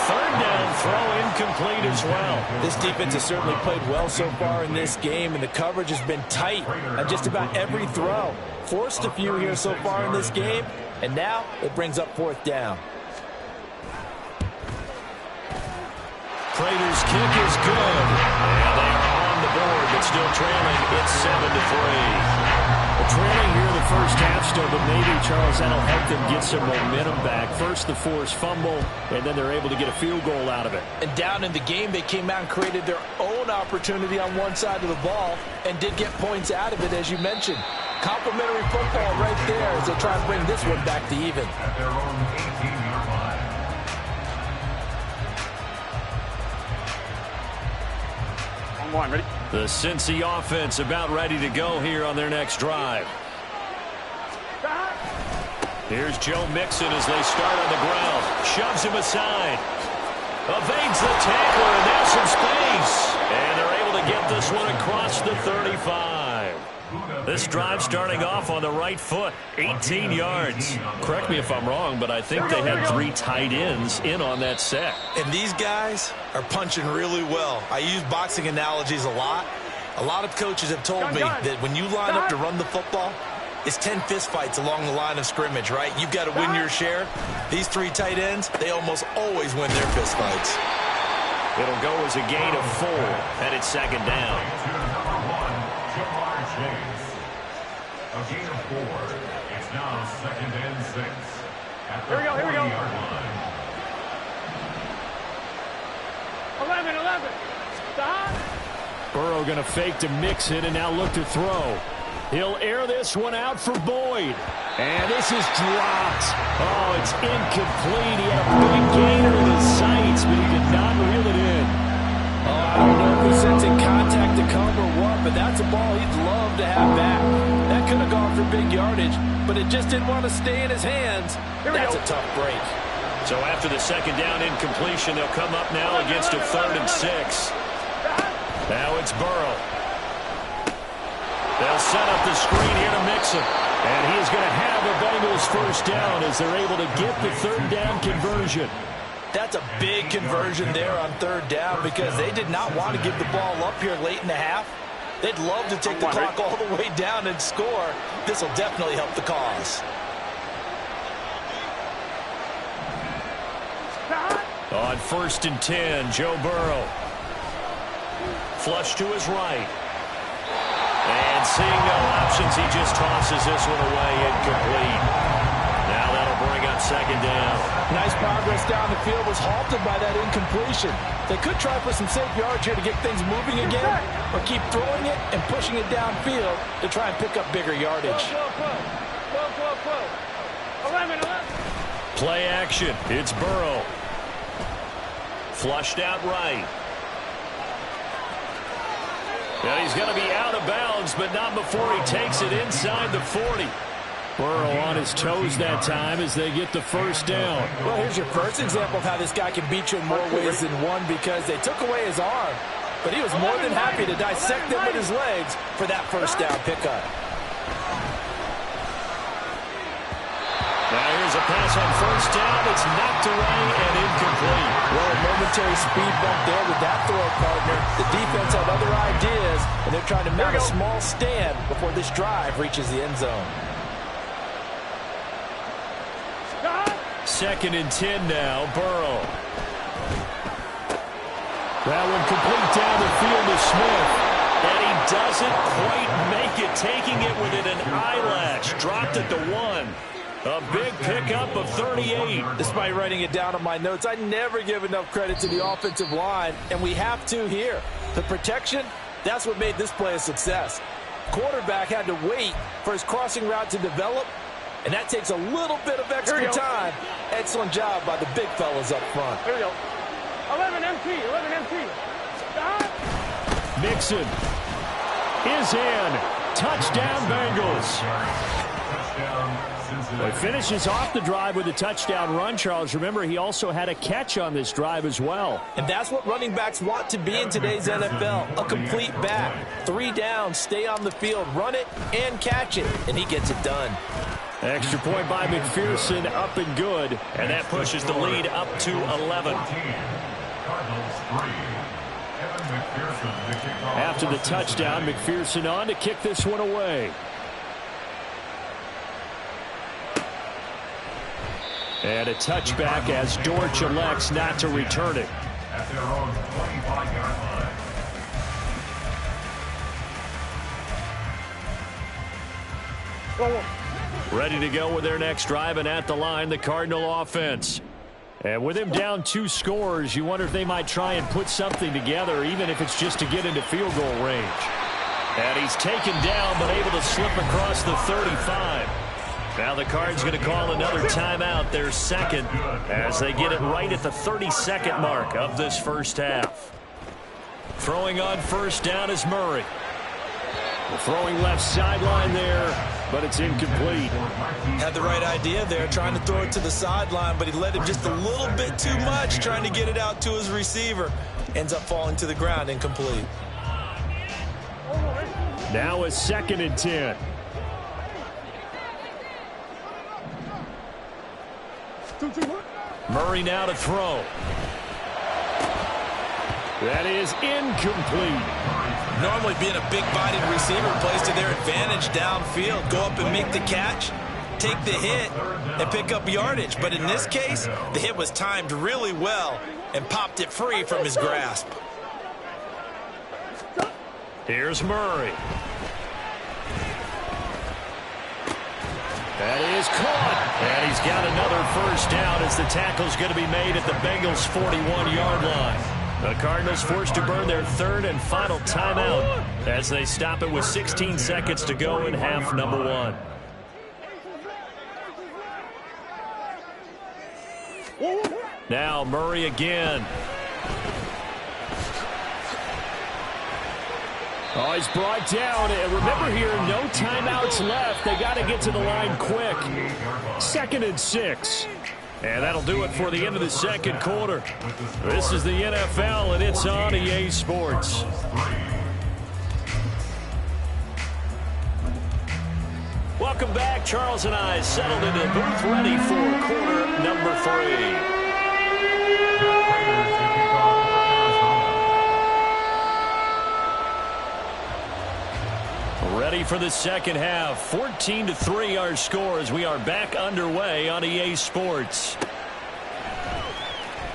Third down throw incomplete as well. This defense has certainly played well so far in this game, and the coverage has been tight on just about every throw. Forced a few here so far in this game, and now it brings up 4th down. Prater's kick is good. And they are on the board, but still trailing. It's 7-3. Trailing here in the first half still, but maybe, Charles, that'll help them get some momentum back. First the forced fumble, and then they're able to get a field goal out of it. And down in the game, they came out and created their own opportunity on one side of the ball and did get points out of it, as you mentioned. Complimentary football right there as they try to bring this one back to even. At their own 18-yard line. On 1, ready? The Cincy offense about ready to go here on their next drive. Here's Joe Mixon as they start on the ground. Shoves him aside. Evades the tackler, and now some space. And they're able to get this one across the 35. This drive starting off on the right foot. 18 yards. Correct me if I'm wrong, but I think they had 3 tight ends in on that set. And these guys are punching really well. I use boxing analogies a lot. A lot of coaches have told me that when you line up to run the football, it's 10 fistfights along the line of scrimmage, right? You've got to win your share. These 3 tight ends, they almost always win their fistfights. It'll go as a gain of 4, and it's 2nd down. To number 1, Jamar Chase. A gain of 4. It's now 2nd and 6. At the 40-yard line. 11. Stop. Burrow going to fake to Mixon and now look to throw. He'll air this one out for Boyd. And this is dropped. Oh, it's incomplete. He had a big gainer in his sights, but he did not reel it in. Oh, I don't know if he's sensing contact to come or what, but that's a ball he'd love to have back. That could have gone for big yardage, but it just didn't want to stay in his hands. That's a tough break. So after the 2nd down incompletion, they'll come up now against a 3rd and 6. Now it's Burrow. They'll set up the screen here to Mixon. And he is going to have the Bengals first down as they're able to get the 3rd down conversion. That's a big conversion there on 3rd down because they did not want to give the ball up here late in the half. They'd love to take the clock all the way down and score. This will definitely help the cause. On 1st and 10, Joe Burrow. Flush to his right. And seeing no options, he just tosses this one away incomplete. Now that'll on second down. Nice progress down the field was halted by that incompletion. They could try for some safe yards here to get things moving again, or keep throwing it and pushing it downfield to try and pick up bigger yardage. 11. Play action. It's Burrow. Flushed out right. And he's going to be out of bounds, but not before he takes it inside the 40. Burrow on his toes that time as they get the first down. Well, here's your first example of how this guy can beat you in more ways than one, because they took away his arm, but he was more than happy to dissect them with his legs for that first down pickup. Now here's a pass on first down. It's knocked away and incomplete. Well, a momentary speed bump there with that throw partner. The defense had other ideas, and they're trying to mount a small stand before this drive reaches the end zone. 2nd and 10 now. Burrow. That one complete down the field to Smith. And he doesn't quite make it, taking it within an eyelash. Dropped at the 1. A big pickup of 38. Despite writing it down on my notes, I never give enough credit to the offensive line, and we have to here. The protection, that's what made this play a success. Quarterback had to wait for his crossing route to develop, and that takes a little bit of extra time. Excellent job by the big fellas up front. Here we go. 11 MT. Mixon is in. Touchdown, Bengals. He finishes off the drive with a touchdown run, Charles. Remember, he also had a catch on this drive as well. And that's what running backs want to be in today's NFL, a complete back. 3 downs, stay on the field, run it, and catch it, and he gets it done. Extra point by McPherson, up and good. And that pushes the lead up to 11. After the touchdown, McPherson on to kick this one away. And a touchback as Dortch elects not to return it. At their own 25-yard line. Ready to go with their next drive, and at the line, the Cardinal offense. And with him down 2 scores, you wonder if they might try and put something together, even if it's just to get into field goal range. And he's taken down, but able to slip across the 35. Now the Cards going to call another timeout, their second, as they get it right at the 32nd mark of this first half. Throwing on first down is Murray. Throwing left sideline there, but it's incomplete. Had the right idea there, trying to throw it to the sideline, but he led him just a little bit too much, trying to get it out to his receiver. Ends up falling to the ground, incomplete. Now a 2nd and 10. Murray now to throw. That is incomplete. Normally being a big-bodied receiver plays to their advantage downfield. Go up and make the catch, take the hit, and pick up yardage. But in this case, the hit was timed really well and popped it free from his grasp. Here's Murray. That is caught. And he's got another first down as the tackle's going to be made at the Bengals' 41-yard line. The Cardinals forced to burn their 3rd and final timeout as they stop it with 16 seconds to go in half number 1. Now Murray again. Oh, he's brought down. And remember here, no timeouts left. They got to get to the line quick. 2nd and 6. And that'll do it for the end of the second quarter. This is the NFL, and it's on EA Sports. Welcome back. Charles and I settled into the booth, ready for quarter number 3. Ready for the second half. 14-3 our score as we are back underway on EA Sports.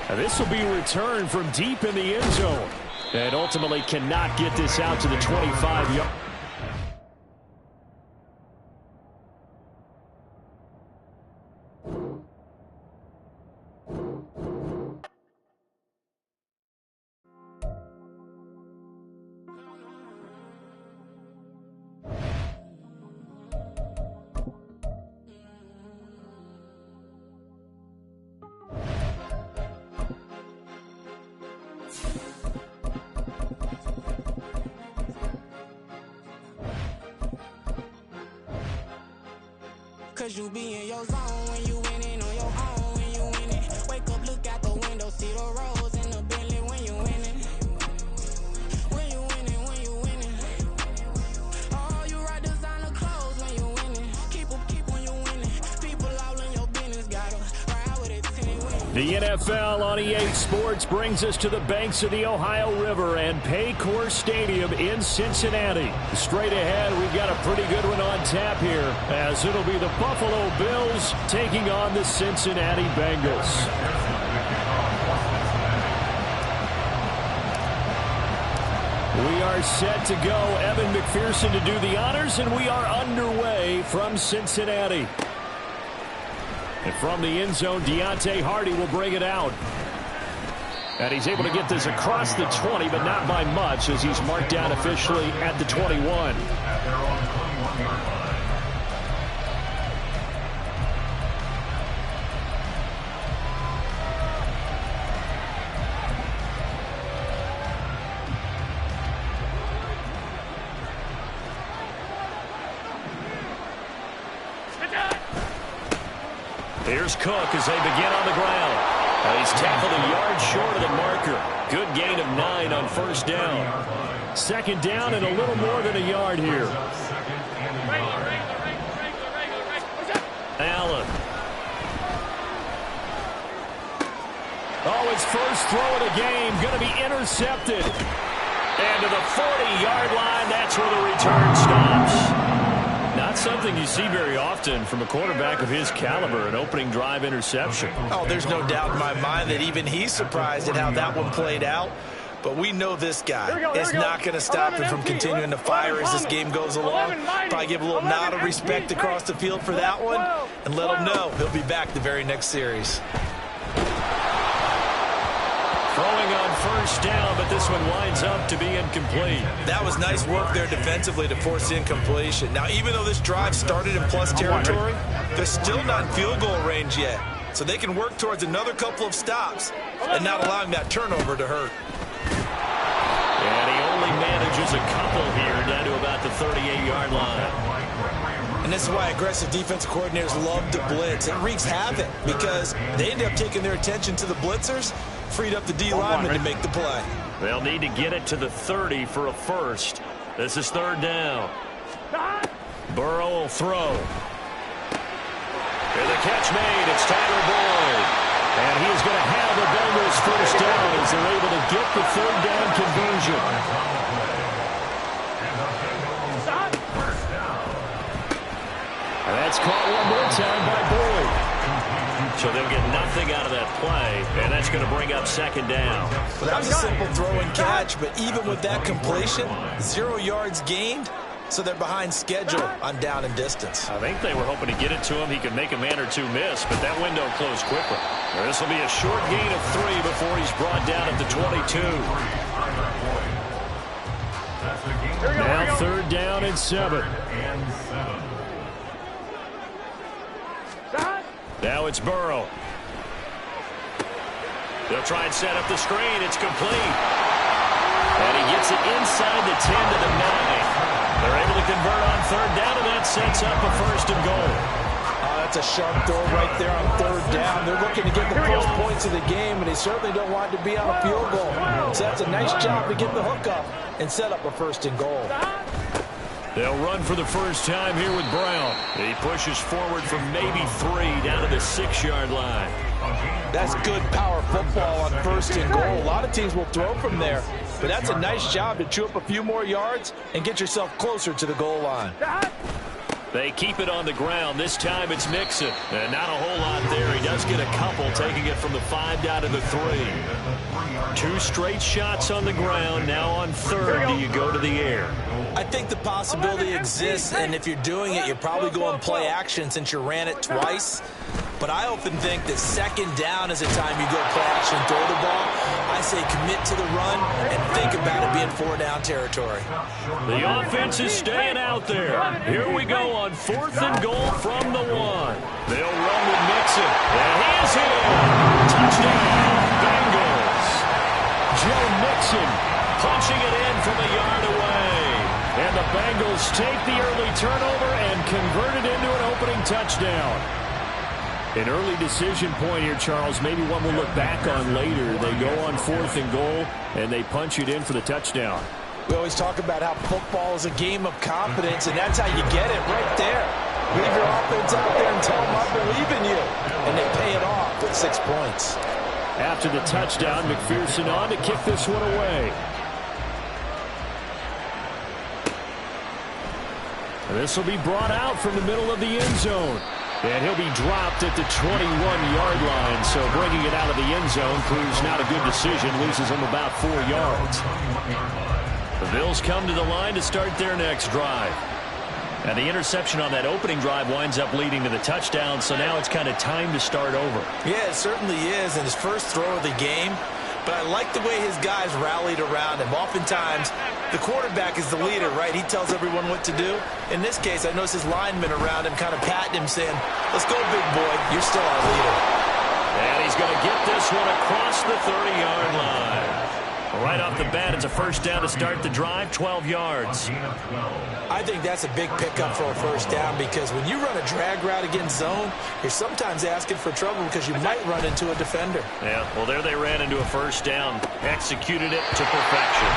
Now this will be returned from deep in the end zone. And ultimately cannot get this out to the 25-yard. Cause you be in your zone when you winning on your own when you winning. Wake up, look out the window, see the rose in the Bentley when you winning. When you winning, when you winning. Oh, you rock designer clothes when you winning. Keep when you winning. People all in your business, gotta ride with it till they win. The NFL on EA Sports brings us to the banks of the Ohio River and Paycor Stadium in Cincinnati. Straight ahead, we've got a pretty good one on tap here, as it'll be the Buffalo Bills taking on the Cincinnati Bengals. We are set to go. Evan McPherson to do the honors, and we are underway from Cincinnati. And from the end zone, Deontay Hardy will bring it out. And he's able to get this across the 20, but not by much, as he's marked down officially at the 21. Here's Cook as they begin on the ground. He's tackled a yard short of the marker. Good gain of 9 on first down. Second down and a little more than a yard here. Allen. Oh, his first throw of the game going to be intercepted. And to the 40-yard line, that's where the return stops. Not something you see very often from a quarterback of his caliber, an opening drive interception. Oh, there's no doubt in my mind that even he's surprised at how that one played out. But we know this guy is not going to stop him from continuing to fire as this game goes along. Probably give a little nod of respect across the field for that one and let him know he'll be back the very next series. Throwing on first down, but this one winds up to be incomplete. That was nice work there defensively to force incompletion. Now, even though this drive started in plus territory, they're still not in field goal range yet. So they can work towards another couple of stops and not allowing that turnover to hurt. And he only manages a couple here down to about the 38-yard line. And this is why aggressive defensive coordinators love to blitz. It wreaks havoc because they end up taking their attention to the blitzers, freed up the D lineman to make the play. They'll need to get it to the 30 for a first. This is third down. Burrow will throw. And the catch made. It's Tyler Boyd. And he is going to have the Bengals first down as they're able to get the third down conversion. And that's caught one more time by Boyd. So they'll get nothing out of that play, and that's going to bring up second down. Well, that was a simple throw and catch, but even with that completion, 0 yards gained, so they're behind schedule on down and distance. I think they were hoping to get it to him. He could make a man or two miss, but that window closed quickly. This will be a short gain of 3 before he's brought down at the 22. Now third down and 7. Now it's Burrow. They'll try and set up the screen. It's complete. And he gets it inside the 10 to the 9. They're able to convert on third down, and that sets up a first and goal. That's a sharp throw right there on third down. They're looking to get the first points of the game, and they certainly don't want it to be on a field goal. So that's a nice job to get the hook up and set up a first and goal. They'll run for the first time here with Brown. He pushes forward from maybe 3 down to the 6-yard line. That's good power football on first and goal. A lot of teams will throw from there, but that's a nice job to chew up a few more yards and get yourself closer to the goal line. They keep it on the ground. This time it's Mixon. And not a whole lot there. He does get a couple, taking it from the 5 down to the 3. 2 straight shots on the ground. Now on third, do you go to the air? I think the possibility exists, and if you're doing it, you're probably going play action since you ran it twice. But I often think that second down is a time you go play action and throw the ball. I say commit to the run and think about it being 4-down territory. The offense is staying out there. Here we go on 4th and goal from the 1. They'll run with Mixon. And he is in. Touchdown, Bengals. Joe Mixon punching it in from a yard away. And the Bengals take the early turnover and convert it into an opening touchdown. An early decision point here, Charles. Maybe one we'll look back on later. They go on 4th and goal, and they punch it in for the touchdown. We always talk about how football is a game of confidence, and that's how you get it right there. Leave your offense out there and tell them I believe in you. And they pay it off with 6 points. After the touchdown, McPherson on to kick this one away. This will be brought out from the middle of the end zone. And he'll be dropped at the 21-yard line. So bringing it out of the end zone proves not a good decision. Loses him about 4 yards. The Bills come to the line to start their next drive. And the interception on that opening drive winds up leading to the touchdown. So now it's kind of time to start over. Yeah, it certainly is. And his first throw of the game. But I like the way his guys rallied around him. Oftentimes, the quarterback is the leader, right? He tells everyone what to do. In this case, I noticed his linemen around him kind of patting him, saying, let's go, big boy. You're still our leader. And he's going to get this one across the 30-yard line. Right off the bat, it's a first down to start the drive, 12 yards. I think that's a big pickup for a first down because when you run a drag route against zone, you're sometimes asking for trouble because you might run into a defender. Yeah, well, there they ran into a first down, executed it to perfection.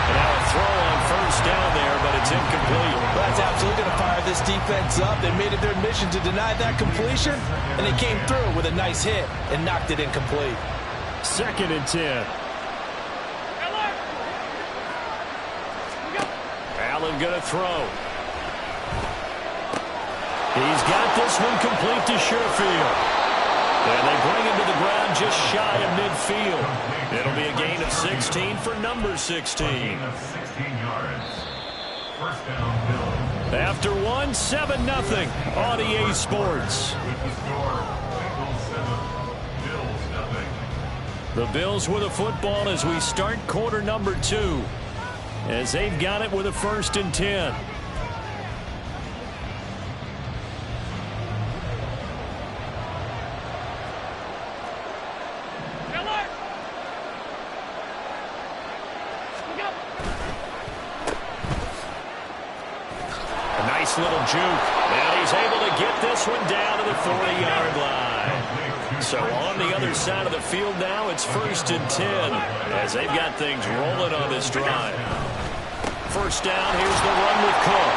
And now a throw on first down there, but it's incomplete. Well, that's absolutely going to fire this defense up. They made it their mission to deny that completion, and they came through with a nice hit and knocked it incomplete. 2nd and 10. Allen going to throw. He's got this one complete to Sherfield. And they bring him to the ground just shy of midfield. It'll be a gain of 16 for number 16. After 1, 7-0 on EA Sports. The Bills with a football as we start quarter number 2. As they've got it with a 1st and 10. A nice little juke. And he's able to get this one down to the 40-yard line. So on the other side of the field now, it's 1st and 10 as they've got things rolling on this drive. First down, here's the run with Cook.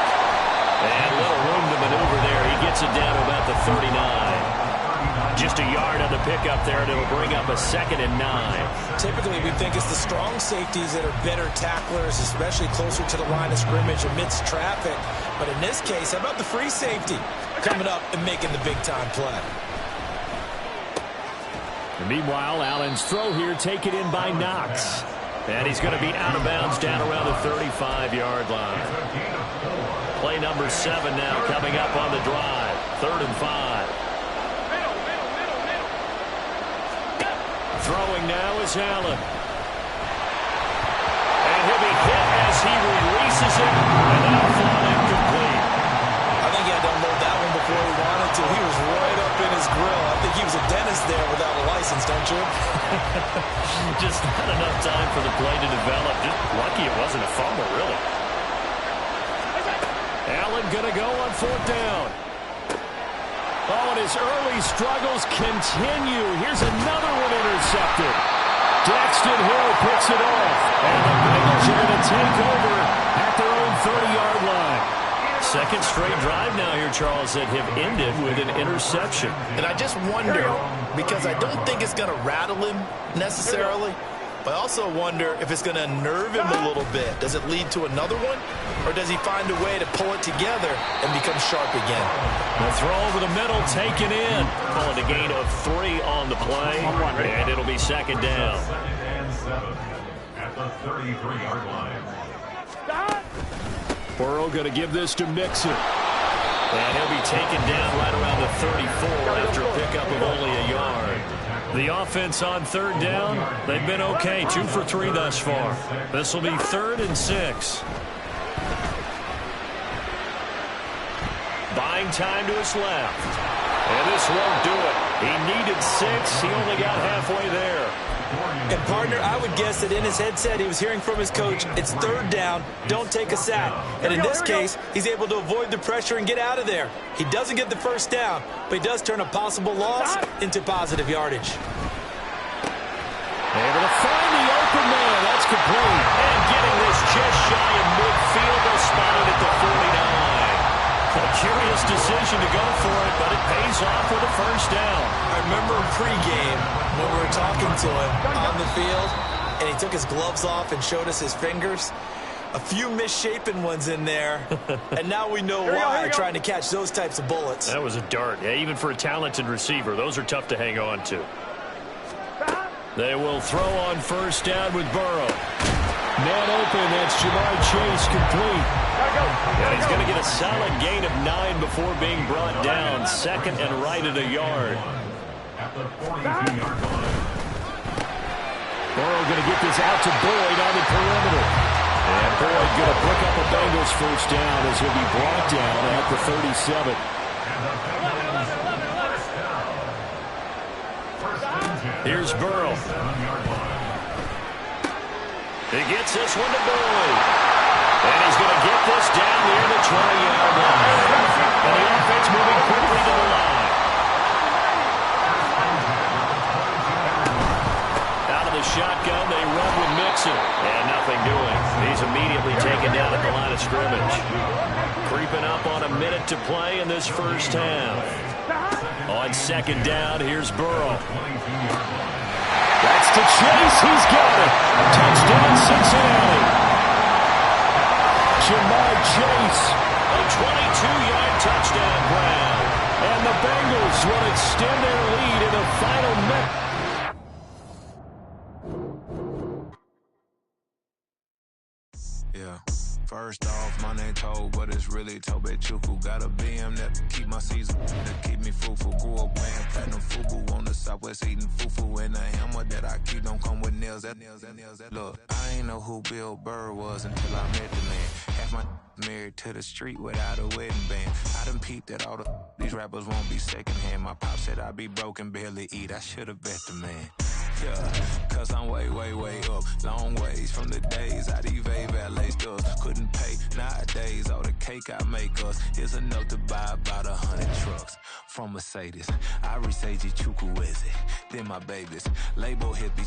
And a little room to maneuver there. He gets it down to about the 39. Just a yard on the pickup there, and it'll bring up a 2nd and 9. Typically, we think it's the strong safeties that are better tacklers, especially closer to the line of scrimmage amidst traffic. But in this case, how about the free safety coming up and making the big-time play? And meanwhile, Allen's throw here taken in by Knox. And he's going to be out of bounds down around the 35-yard line. Play number 7 now coming up on the drive. 3rd and 5. Throwing now is Allen. And he'll be hit as he releases it. And that'll fall incomplete. I think he had to unload that one before he wanted to. He was right up in his grill. I think he was a dentist there without a license, don't you? Just not enough time for the play to develop. Just lucky it wasn't a fumble, really. Allen going to go on 4th down. Oh, and his early struggles continue. Here's another one intercepted. Daxton Hill picks it off. And the Bengals are going to take over at their own 30-yard line. 2nd straight drive now here, Charles, that have ended with an interception. And I just wonder, because I don't think it's going to rattle him necessarily, but I also wonder if it's going to nerve him a little bit. Does it lead to another one? Or does he find a way to pull it together and become sharp again? The throw over the middle taken in. Calling a gain of 3 on the play. And it'll be 2nd down. 2nd and 7 at the 33-yard line. Burrow going to give this to Mixon. And he'll be taken down right around the 34 after a pickup of only a yard. The offense on third down, they've been okay. 2 for 3 thus far. This will be 3rd and 6. Buying time to his left. And this won't do it. He needed 6. He only got halfway there. And, partner, I would guess that in his headset he was hearing from his coach, it's 3rd down, don't take a sack. And in this case, he's able to avoid the pressure and get out of there. He doesn't get the first down, but he does turn a possible loss into positive yardage. Able to find the open man. That's complete. And getting this just shy of midfield. They'll spot it at the 49. A curious decision to go for it, but it pays off with a first down. I remember pregame when we were talking to him on the field, and he took his gloves off and showed us his fingers. A few misshapen ones in there, and now we know why, trying to catch those types of bullets. That was a dart. Yeah, even for a talented receiver, those are tough to hang on to. They will throw on first down with Burrow. Man open, that's Jamar Chase, complete. And he's going to get a solid gain of 9 before being brought down. 2nd and right at a yard. At the 42-yard line. Burrow going to get this out to Boyd on the perimeter. And Boyd going to pick up a Bengals first down as he'll be brought down at the 37. Here's Burrow. He gets this one to Boyd. And he's going to get this down near the 20-yard line. And the offense moving quickly to the line. Out of the shotgun, they run with Mixon. And nothing doing. He's immediately taken down at the line of scrimmage. Creeping up on a minute to play in this first half. On 2nd down, here's Burrow. That's to Chase. He's got it. Touchdown, Cincinnati. Jamar Chase. A 22-yard touchdown grab. And the Bengals will extend their lead in the final minute. Yeah. First off, my name Toad, but it's really Tobe Chuku. Got a BM that keep my season, that keep me fruitful. Grew up playing platinum fubu on the Southwest eating fufu. And the hammer that I keep don't come with nails. Look, I ain't know who Bill Burr was until I met the man. Half my married to the street without a wedding band. I done peeped that all these rappers won't be secondhand. My pop said I'd be broken, barely eat. I should've bet the man. Yeah, cause I'm way, way, way up. Long ways from the days I evade valet stores. Couldn't pay nowadays. All the cake I make us is enough to buy about 100 trucks from Mercedes. I resage Chukwueze, then my babies. Label hit be